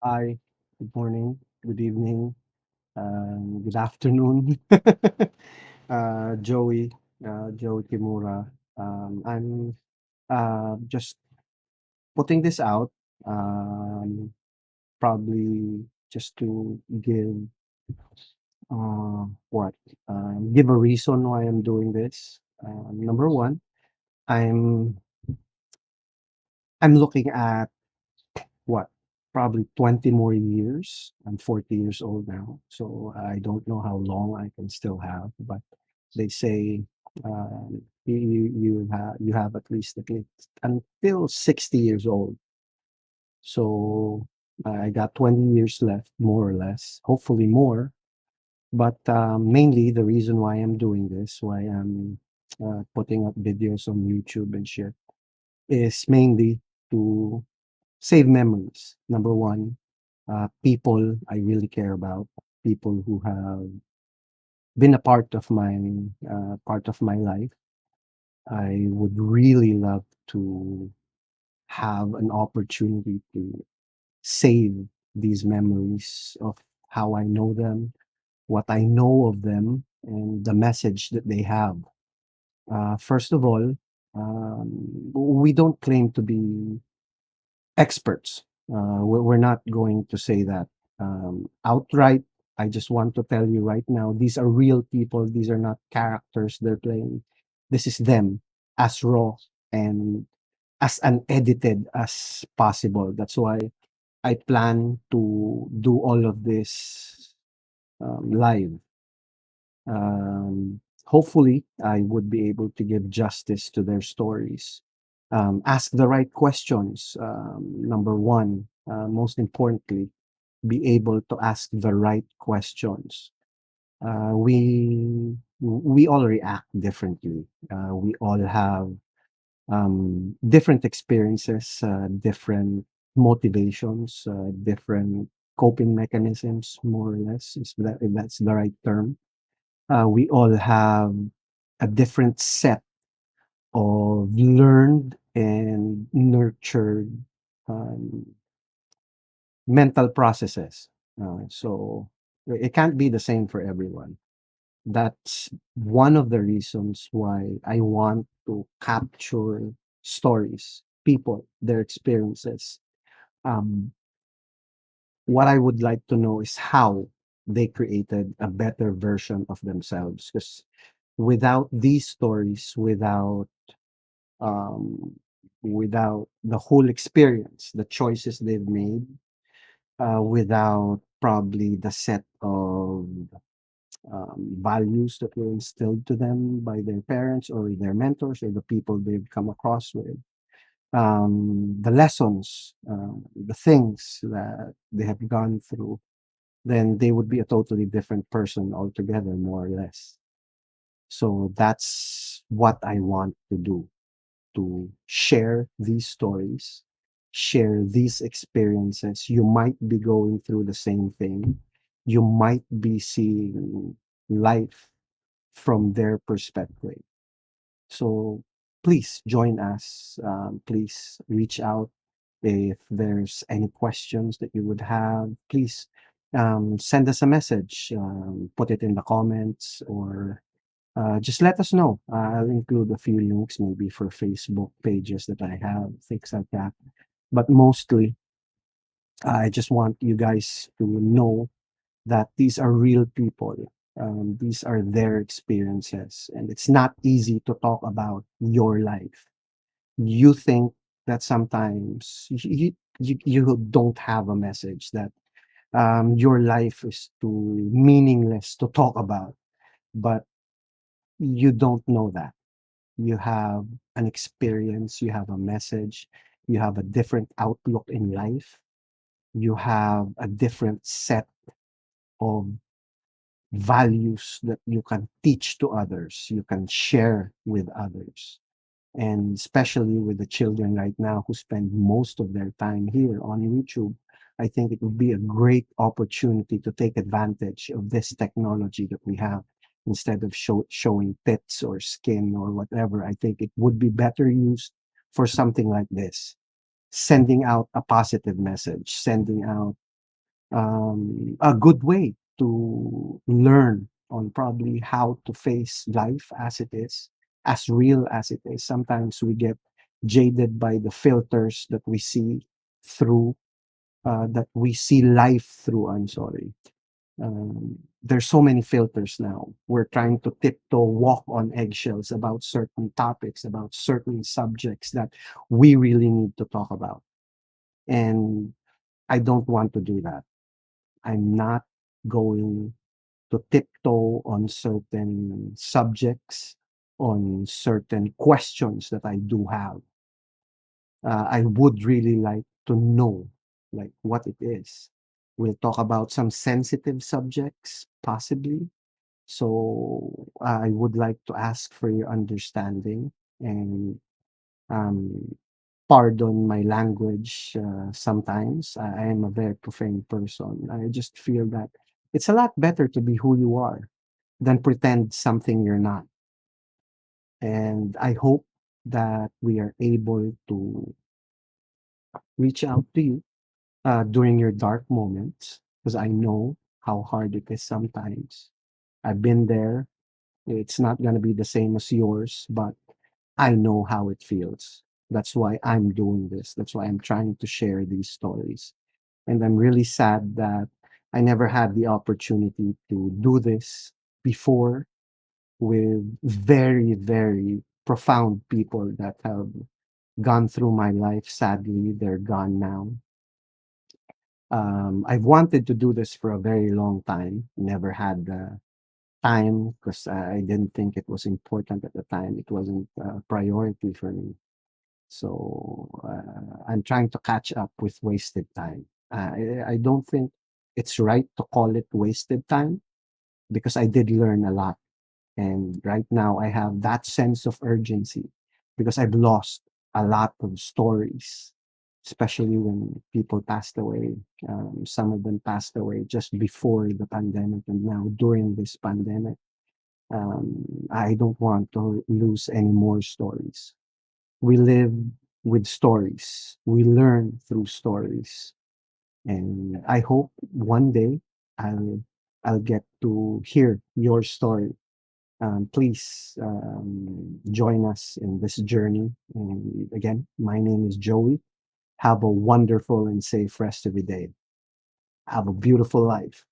Hi, good morning, good evening, good afternoon. Joey, Joey Kimura. I'm just putting this out, um, probably just to what give a reason why I'm doing this. Number one, I'm I'm looking at what probably 20 more years. I'm 40 years old now, so I don't know how long I can still have, but they say you have at least until 60 years old. So I got 20 years left, more or less, hopefully more. But mainly the reason why I'm doing this, why I'm putting up videos on YouTube and shit, is mainly to save memories. Number one, people I really care about, people who have been a part of my life. I would really love to have an opportunity to save these memories of how I know them, what I know of them, and the message that they have. First of all, we don't claim to be experts. We're not going to say that outright. I just want to tell you right now, these are real people. These are not characters they're playing. This is them as raw and as unedited as possible. That's why I plan to do all of this live. Hopefully, I would be able to give justice to their stories. Ask the right questions. Number one, most importantly, be able to ask the right questions. We all react differently. We all have different experiences, different motivations, different coping mechanisms, more or less, if that's the right term. We all have a different set of learned and nurtured um, mental processes. So it can't be the same for everyone. That's one of the reasons why I want to capture stories, people, their experiences. Um, what I would like to know is how they created a better version of themselves. Because without these stories, um, without the whole experience, the choices they've made, without probably the set of values that were instilled to them by their parents or their mentors or the people they've come across with, the lessons, the things that they have gone through, then they would be a totally different person altogether, more or less. So that's what I want to do, to share these stories, share these experiences. You might be going through the same thing. You might be seeing life from their perspective. So please join us. Please reach out if there's any questions that you would have. Please send us a message, put it in the comments, or just let us know. I'll include a few links maybe for Facebook pages that I have, things like that. But mostly, I just want you guys to know that these are real people. These are their experiences, and it's not easy to talk about your life. You think that sometimes you don't have a message, that your life is too meaningless to talk about, but you don't know that. You have an experience, you have a message, you have a different outlook in life, you have a different set of values that you can teach to others, you can share with others. And especially with the children right now who spend most of their time here on YouTube, I think it would be a great opportunity to take advantage of this technology that we have. Instead of showing tits or skin or whatever, I think it would be better used for something like this, sending out a positive message, sending out a good way to learn on probably how to face life as it is, as real as it is. Sometimes we get jaded by the filters that we see through, that we see life through. I'm sorry. There's so many filters now. We're trying to tiptoe, walk on eggshells about certain topics, about certain subjects that we really need to talk about. And I don't want to do that. I'm not going to tiptoe on certain subjects, on certain questions that I do have. I would really like to know like what it is. We'll talk about some sensitive subjects, possibly. So I would like to ask for your understanding and um, pardon my language sometimes. I am a very profane person. I just feel that it's a lot better to be who you are than pretend something you're not. And I hope that we are able to reach out to you during your dark moments because I know how hard it is sometimes. I've been there. It's not going to be the same as yours, but I know how it feels. That's why I'm doing this. That's why I'm trying to share these stories. And I'm really sad that I never had the opportunity to do this before with very, very profound people that have gone through my life. Sadly, they're gone now. I've wanted to do this for a very long time, never had the time because I didn't think it was important at the time. It wasn't a priority for me. So I'm trying to catch up with wasted time. I don't think it's right to call it wasted time because I did learn a lot. And right now I have that sense of urgency because I've lost a lot of stories, especially when people passed away. Some of them passed away just before the pandemic and now during this pandemic. I don't want to lose any more stories. We live with stories. We learn through stories. And I hope one day I'll I'll get to hear your story. Please join us in this journey. And again, my name is Joey. Have a wonderful and safe rest of your day. Have a beautiful life.